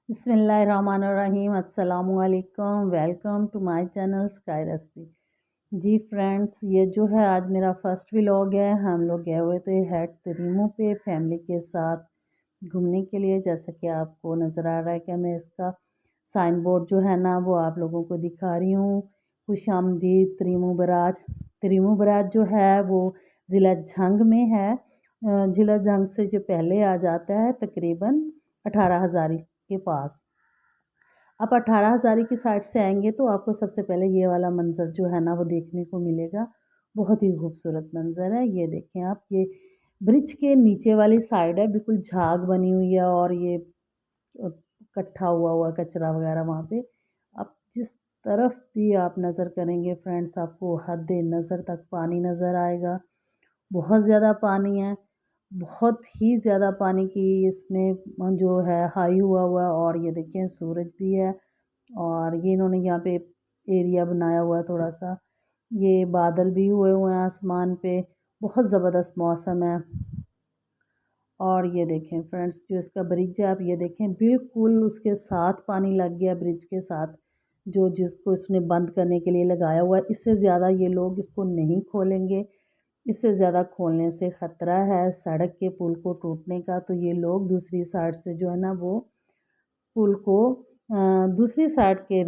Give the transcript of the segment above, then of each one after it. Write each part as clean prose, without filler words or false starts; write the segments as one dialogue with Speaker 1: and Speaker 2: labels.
Speaker 1: बिस्मिल्लाहिर्रहमानिर्रहीम अस्सलामुअलैकुम। Welcome to my channel Sky Recipe. जी फ्रेंड्स, ये जो है आज मेरा फर्स्ट व्लॉग है। हम लोग गए हुए थे हेड तरीमो पे फैमिली के साथ घूमने के लिए। जैसा कि आपको नज़र आ रहा है कि मैं इसका साइन बोर्ड जो है ना वो आप लोगों को दिखा रही हूँ। खुशामदीद तरीमो बराज। तरीमो बराज जो है वो ज़िला झंग में है। ज़िला झंग से जो पहले आ जाता है तकरीबन 18 हज़ारी के पास। आप 18 हज़ारी की साइड से आएंगे तो आपको सबसे पहले ये वाला मंज़र जो है ना वो देखने को मिलेगा। बहुत ही खूबसूरत मंज़र है। ये देखें आप, ये ब्रिज के नीचे वाली साइड है, बिल्कुल झाग बनी हुई है और ये इकट्ठा हुआ हुआ कचरा वगैरह वहाँ पे। आप जिस तरफ भी आप नज़र करेंगे फ्रेंड्स, आपको हद नज़र तक पानी नज़र आएगा। बहुत ज़्यादा पानी है, बहुत ही ज़्यादा पानी की इसमें जो है हाई हुआ हुआ है। और ये देखें सूरज भी है और ये इन्होंने यहाँ पे एरिया बनाया हुआ है थोड़ा सा। ये बादल भी हुए हुए हैं आसमान पे। बहुत ज़बरदस्त मौसम है। और ये देखें फ्रेंड्स, जो इसका ब्रिज है आप ये देखें, बिल्कुल उसके साथ पानी लग गया ब्रिज के साथ, जो जिसको इसने बंद करने के लिए लगाया हुआ है। इससे ज़्यादा ये लोग इसको नहीं खोलेंगे। इससे ज़्यादा खोलने से ख़तरा है सड़क के पुल को टूटने का। तो ये लोग दूसरी साइड से जो है ना वो पुल को दूसरी साइड के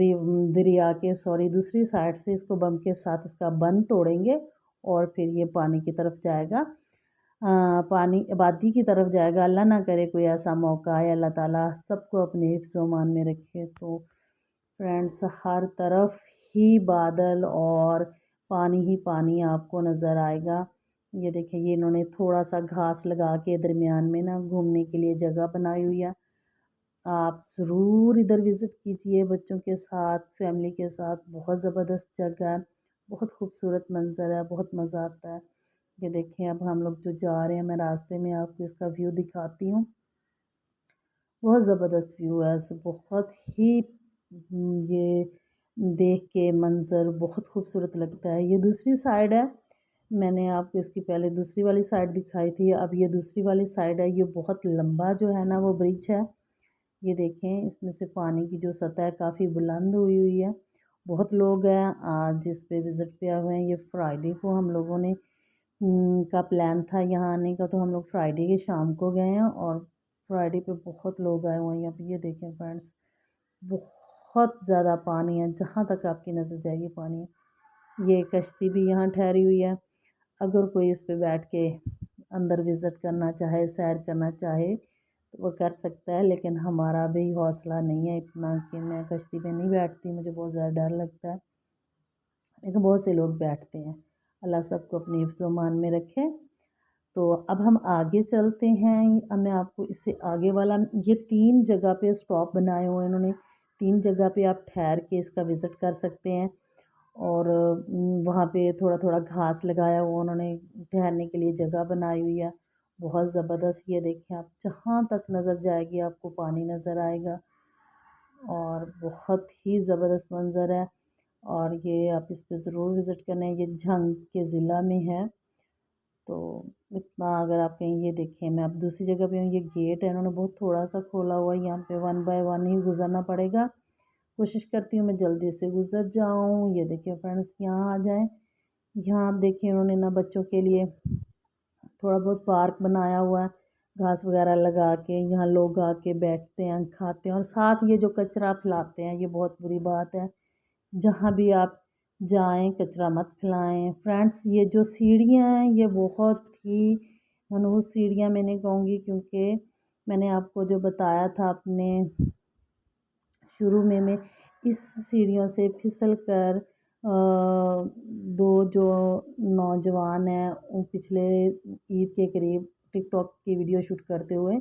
Speaker 1: दरिया के दूसरी साइड से इसको बम के साथ इसका बंद तोड़ेंगे और फिर ये पानी की तरफ जाएगा। पानी आबादी की तरफ जाएगा। अल्लाह ना करे कोई ऐसा मौका आए। अल्लाह ताला सबको अपने हिफ्ज़-ओ-मान में रखे। तो फ्रेंड्स, हर तरफ ही बादल और पानी ही पानी आपको नज़र आएगा। ये देखें, ये इन्होंने थोड़ा सा घास लगा के दरमियान में ना घूमने के लिए जगह बनाई हुई है। आप ज़रूर इधर विज़िट कीजिए बच्चों के साथ, फैमिली के साथ। बहुत ज़बरदस्त जगह है, बहुत खूबसूरत मंज़र है, बहुत मज़ा आता है। ये देखें, अब हम लोग जो जा रहे हैं, मैं रास्ते में आपको इसका व्यू दिखाती हूँ। बहुत ज़बरदस्त व्यू है। बहुत ही ये देख के मंज़र बहुत खूबसूरत लगता है। ये दूसरी साइड है। मैंने आपको इसकी पहले दूसरी वाली साइड दिखाई थी, अब ये दूसरी वाली साइड है। ये बहुत लंबा जो है ना वो ब्रिज है। ये देखें, इसमें से पानी की जो सतह है काफ़ी बुलंद हुई हुई है। बहुत लोग हैं आज इस पे विज़िट पे आए हुए हैं। ये फ्राइडे को हम लोगों ने का प्लान था यहाँ आने का, तो हम लोग फ्राइडे के शाम को गए हैं और फ्राइडे पे बहुत लोग आए हुए हैं यहाँ पे। ये देखें फ्रेंड्स, बहुत ज़्यादा पानी है, जहाँ तक आपकी नज़र जाएगी पानी है। ये कश्ती भी यहाँ ठहरी हुई है। अगर कोई इस पे बैठ के अंदर विज़िट करना चाहे, सैर करना चाहे तो वो कर सकता है, लेकिन हमारा भी हौसला नहीं है इतना कि मैं कश्ती पे नहीं बैठती, मुझे बहुत ज़्यादा डर लगता है। लेकिन बहुत से लोग बैठते हैं। अल्लाह सबको अपने हिफ्ज़-ओ-मान में रखे। तो अब हम आगे चलते हैं। अब मैं आपको इससे आगे वाला, ये 3 जगह पे स्टॉप बनाए हुए हैं इन्होंने। 3 जगह पे आप ठहर के इसका विज़िट कर सकते हैं। और वहाँ पे थोड़ा-थोड़ा घास लगाया हुआ उन्होंने, ठहरने के लिए जगह बनाई हुई है। बहुत ज़बरदस्त। ये देखिए आप, जहाँ तक नज़र जाएगी आपको पानी नज़र आएगा और बहुत ही ज़बरदस्त मंज़र है। और ये आप इस पे ज़रूर विज़िट करना है। ये झंग के ज़िला में है। तो इतना अगर आप कहीं, ये देखें, मैं अब दूसरी जगह पे हूँ। ये गेट है, इन्होंने बहुत थोड़ा-सा खोला हुआ है। यहाँ पे 1 बाय 1 ही गुज़रना पड़ेगा। कोशिश करती हूँ मैं जल्दी से गुज़र जाऊँ। ये देखिए फ्रेंड्स, यहाँ आ जाएँ। यहाँ आप देखिए, उन्होंने ना बच्चों के लिए थोड़ा बहुत पार्क बनाया हुआ है। घास वगैरह लगा के यहाँ लोग आके बैठते हैं, खाते हैं। और साथ ये जो कचरा फैलाते हैं, ये बहुत बुरी बात है। जहाँ भी आप जाएँ कचरा मत फैलाएँ। फ्रेंड्स, ये जो सीढ़ियाँ हैं ये बहुत ही मनहूस सीढ़ियाँ मैं नहीं कहूँगी, क्योंकि मैंने आपको जो बताया था अपने शुरू में, मैं इस सीढ़ियों से फिसल कर 2 जो नौजवान हैं वो पिछले ईद के करीब टिकटॉक की वीडियो शूट करते हुए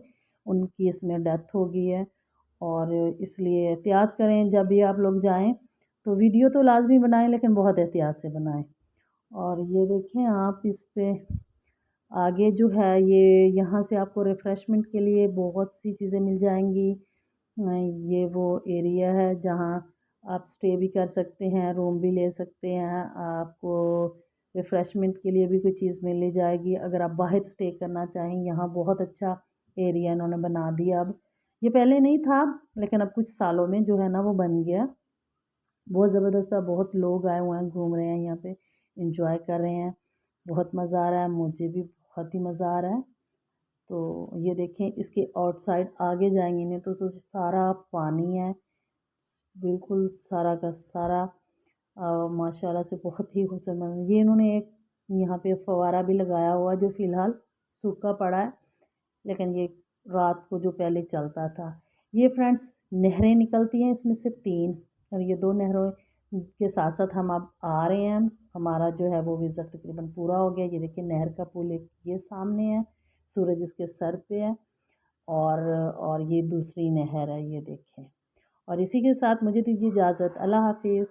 Speaker 1: उनकी इसमें डेथ हो गई है। और इसलिए एहतियात करें जब भी आप लोग जाएँ, तो वीडियो तो लाज़मी बनाएँ लेकिन बहुत एहतियात से बनाएँ। और ये देखें आप, इस पे आगे जो है ये, यहाँ से आपको रिफ़्रेशमेंट के लिए बहुत सी चीज़ें मिल जाएँगी। ये वो एरिया है जहाँ आप स्टे भी कर सकते हैं, रूम भी ले सकते हैं। आपको रिफ़्रेशमेंट के लिए भी कोई चीज़ मिल जाएगी। अगर आप बाहर स्टे करना चाहें, यहाँ बहुत अच्छा एरिया इन्होंने बना दिया अब। ये पहले नहीं था, लेकिन अब कुछ सालों में जो है ना वो बन गया। बहुत ज़बरदस्त था, बहुत लोग आए हुए हैं, घूम रहे हैं यहाँ पे, एंजॉय कर रहे हैं, बहुत मज़ा आ रहा है, मुझे भी बहुत ही मज़ा आ रहा है। तो ये देखें, इसके आउटसाइड आगे जाएंगे नहीं तो सारा पानी है, बिल्कुल सारा का सारा। माशाल्लाह से बहुत ही खूबसूरत। ये इन्होंने एक यहाँ पे फव्वारा भी लगाया हुआ जो फ़िलहाल सूखा पड़ा है, लेकिन ये रात को जो पहले चलता था। ये फ्रेंड्स नहरें निकलती हैं इसमें से 3, और ये 2 नहरों के साथ साथ हम अब आ रहे हैं। हमारा जो है वो विज़िट तकरीबन पूरा हो गया। ये देखिए नहर का पुल एक ये सामने है, सूरज इसके सर पे है, और ये दूसरी नहर है, ये देखें। और इसी के साथ मुझे दीजिए इजाज़त। अल्लाह हाफ़िज़।